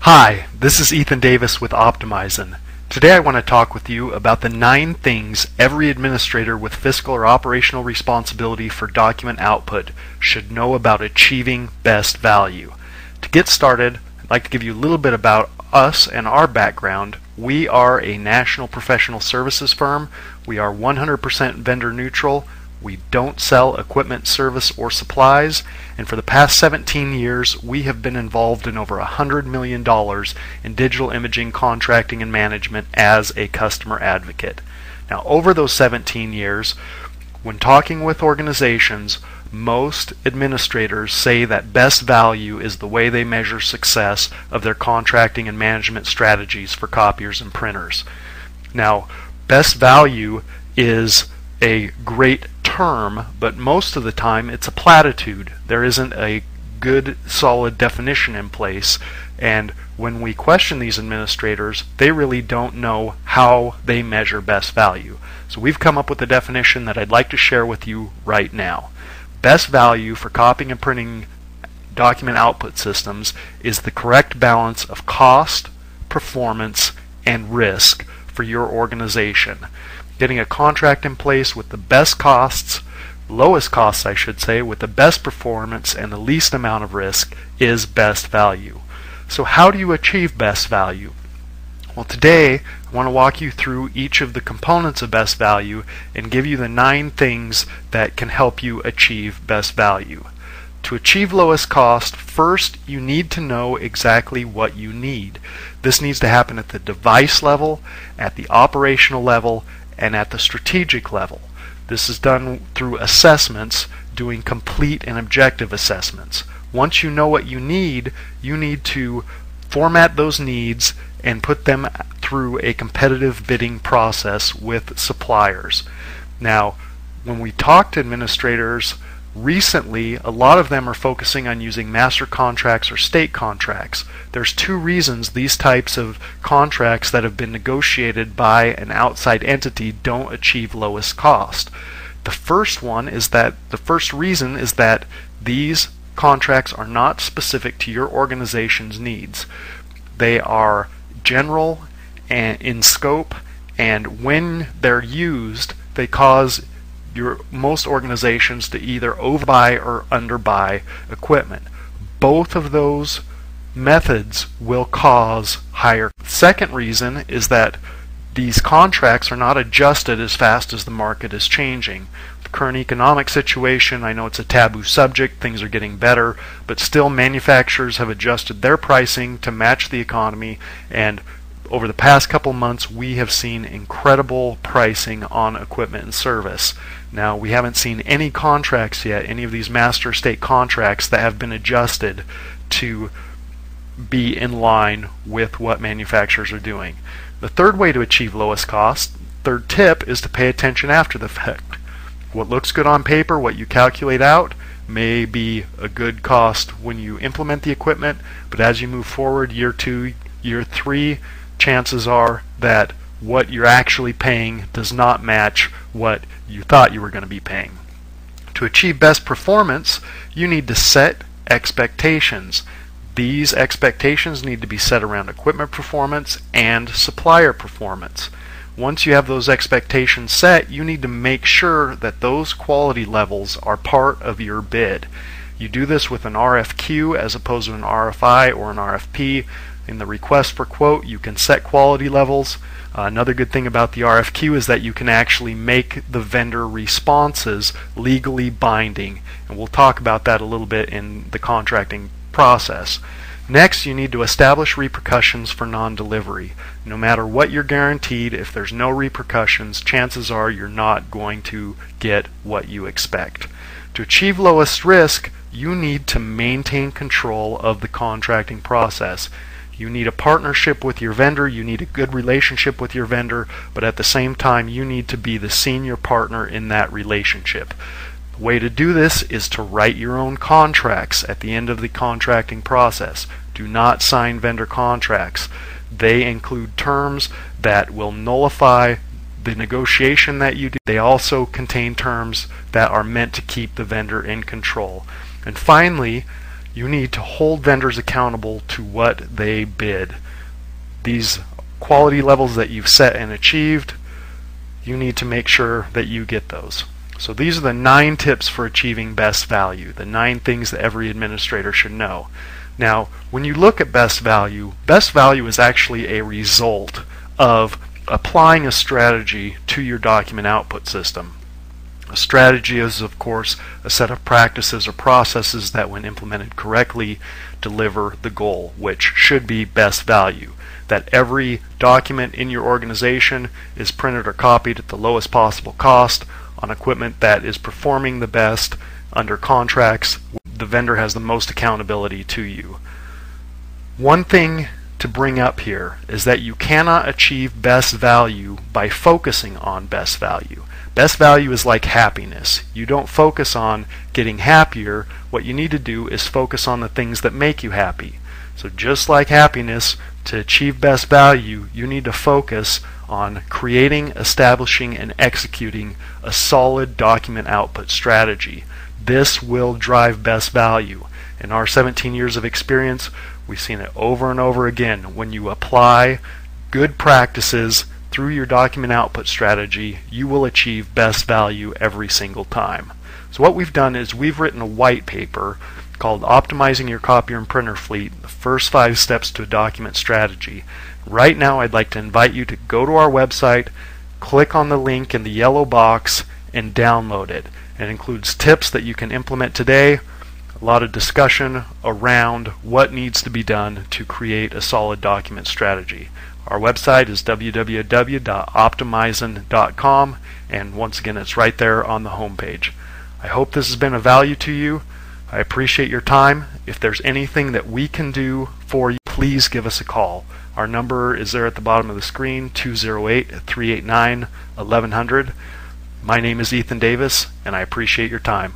Hi, this is Ethan Davis with Optimizin. Today I want to talk with you about the 9 things every administrator with fiscal or operational responsibility for document output should know about achieving best value. To get started, I'd like to give you a little bit about us and our background. We are a national professional services firm. We are 100% vendor neutral. We don't sell equipment, service, or supplies, and for the past 17 years we have been involved in over $100 million in digital imaging, contracting, and management as a customer advocate. Now, over those 17 years, when talking with organizations, most administrators say that best value is the way they measure success of their contracting and management strategies for copiers and printers. Now, best value is a great term, but most of the time it's a platitude. There isn't a good solid definition in place, and when we question these administrators, they really don't know how they measure best value. So we've come up with a definition that I'd like to share with you right now. Best value for copying and printing document output systems is the correct balance of cost, performance, and risk for your organization. Getting a contract in place with the best costs, lowest costs I should say, with the best performance and the least amount of risk is best value. So how do you achieve best value? Well, today I want to walk you through each of the components of best value and give you the 9 things that can help you achieve best value. To achieve lowest cost, first you need to know exactly what you need. This needs to happen at the device level, at the operational level, and at the strategic level. This is done through assessments, doing complete and objective assessments. Once you know what you need to format those needs and put them through a competitive bidding process with suppliers. Now, when we talk to administrators recently, a lot of them are focusing on using master contracts or state contracts. There's 2 reasons these types of contracts that have been negotiated by an outside entity don't achieve lowest cost. The first reason is that these contracts are not specific to your organization's needs. They are general and in scope, and when they're used, they cause most organizations to either overbuy or underbuy equipment. Both of those methods will cause higher. Second reason is that these contracts are not adjusted as fast as the market is changing. The current economic situation, I know it's a taboo subject, things are getting better, but still manufacturers have adjusted their pricing to match the economy, and over the past couple months we have seen incredible pricing on equipment and service. Now, we haven't seen any contracts yet, any of these master state contracts that have been adjusted to be in line with what manufacturers are doing. The third way to achieve lowest cost, third tip, is to pay attention after the fact. What looks good on paper, what you calculate out, may be a good cost when you implement the equipment, but as you move forward, year 2, year 3, chances are that what you're actually paying does not match what you thought you were going to be paying. To achieve best performance, you need to set expectations. These expectations need to be set around equipment performance and supplier performance. Once you have those expectations set, you need to make sure that those quality levels are part of your bid. You do this with an RFQ as opposed to an RFI or an RFP. In the request for quote, you can set quality levels. Another good thing about the RFQ is that you can actually make the vendor responses legally binding, and we'll talk about that a little bit in the contracting process. Next, you need to establish repercussions for non-delivery. No matter what you're guaranteed, if there's no repercussions, chances are you're not going to get what you expect. To achieve lowest risk, you need to maintain control of the contracting process. You need a partnership with your vendor, you need a good relationship with your vendor, but at the same time you need to be the senior partner in that relationship. The way to do this is to write your own contracts at the end of the contracting process. Do not sign vendor contracts. They include terms that will nullify the negotiation that you do. They also contain terms that are meant to keep the vendor in control. And finally, you need to hold vendors accountable to what they bid. These quality levels that you've set and achieved, you need to make sure that you get those. So these are the 9 tips for achieving best value, the 9 things that every administrator should know. Now, when you look at best value is actually a result of applying a strategy to your document output system. A strategy is, of course, a set of practices or processes that, when implemented correctly, deliver the goal, which should be best value. That every document in your organization is printed or copied at the lowest possible cost on equipment that is performing the best under contracts. The vendor has the most accountability to you. One thing to bring up here is that you cannot achieve best value by focusing on best value. Best value is like happiness. You don't focus on getting happier. What you need to do is focus on the things that make you happy. So just like happiness, to achieve best value, you need to focus on creating, establishing, and executing a solid document output strategy. This will drive best value. In our 17 years of experience, we've seen it over and over again. When you apply good practices through your document output strategy, you will achieve best value every single time. So what we've done is we've written a white paper called Optimizing Your Copier and Printer Fleet, the first 5 steps to a document strategy. Right now I'd like to invite you to go to our website, click on the link in the yellow box, and download it. It includes tips that you can implement today, a lot of discussion around what needs to be done to create a solid document strategy. Our website is www.optimizin.com, and once again it's right there on the home page. I hope this has been of value to you. I appreciate your time. If there's anything that we can do for you, please give us a call. Our number is there at the bottom of the screen, 208-389-1100. My name is Ethan Davis, and I appreciate your time.